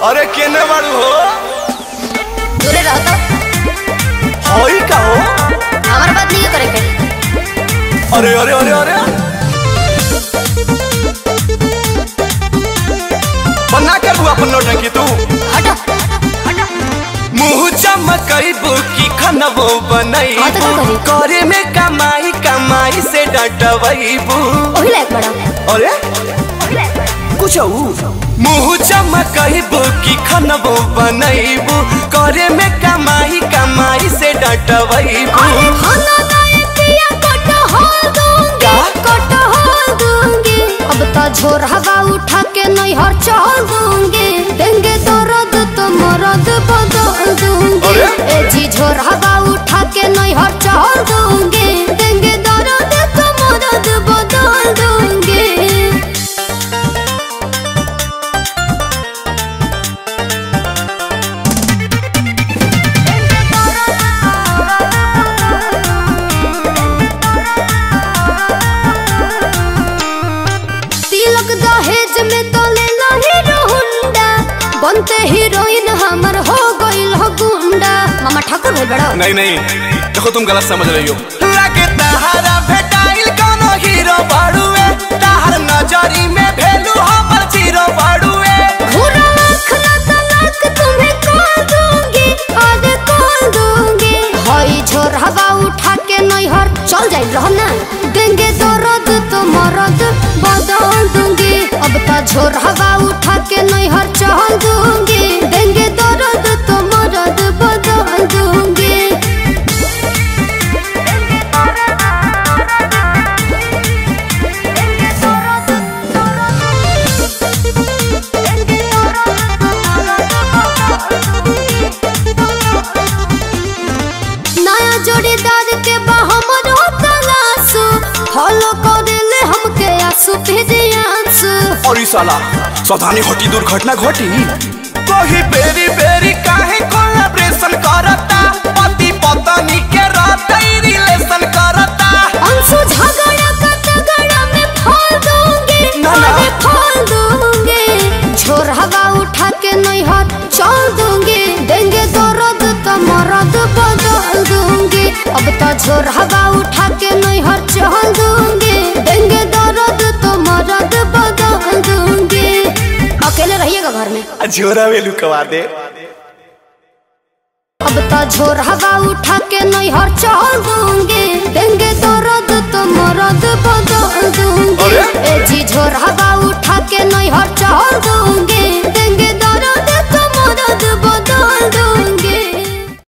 अरे केने बाड़ू हो? दूरे रहो तो। होई का हो? हमारे बात नहीं करे के। अरे अरे अरे अरे बना कर हुआ अपन नौटंकी तू। हटो हटो। मुँह चमकईबू की खनबो बनईबू करे में कमाई कमाई से डटवईबू। ओही लायक बड़ा। अरे कुछ मुँह चमकईबू की खनबो बनईबू करे में कमाई कमाई से डटवईबू। अब तो झोर हवा उठा के नहीं हर चल दूंगी देंगे तो रद तो मरद बदल दूंगी। ए जी झोर हवा उठा के नहीं हर चल दूंगी देंगे तो रद तो मरद बदल दूंगी। बनते हीरोइन हमर हो गइल हो गुंडा। मामा ठाकुर भाई बड़ा। नहीं नहीं देखो तुम गलत समझ रही हो। लगे तहारा भेटाइल कोनो हीरो बाड़ुए तहार नजरी में भेलू हमर जीरो बाड़ुए। घूरा आँख ना तलाक तुम्हें कॉल दूंगी आगे कॉल दूंगी। हई झोर हवा उठा के नहीं हर चल जाइल रहो ना देंगे तो रद तो मरद बदल दूंगी। अब तो झोर हवा उठा के नहीं हर चल दूंगी देंगे तो रद तो मरद बदल दूंगी। नया जोड़ीदार के हमरो तलाशू फॉलो करेले हमके आंसू भेजियांसू। और साला सावधानी घटी दुर्घटना घटी। कोही बेरी बेरी काहे कोलैबोरेशन करता पति पत्नी के रहते रिलेशन करता। अंशु झगड़ा का तगड़ा में फोड़ दूंगी अरे फोड़ दूंगी। झोर हवा उठा के नहीं हाथ चल दूंगी देंगे तो रद तो मरद बदल दूंगी। अब तो झोर हवा उठा के नहीं हाथ चल दूंगी देंगे तो रद तो मरद बदल दूंगी। अकेले रहिएगा घर में। झोरा वेलू कवा दे। अब तो झोर हवा उठा के नहीं हर चल दूंगी देंगे तो रद तो मरद बदल दूंगी। ए जी झोर हवा उठा के नहीं हर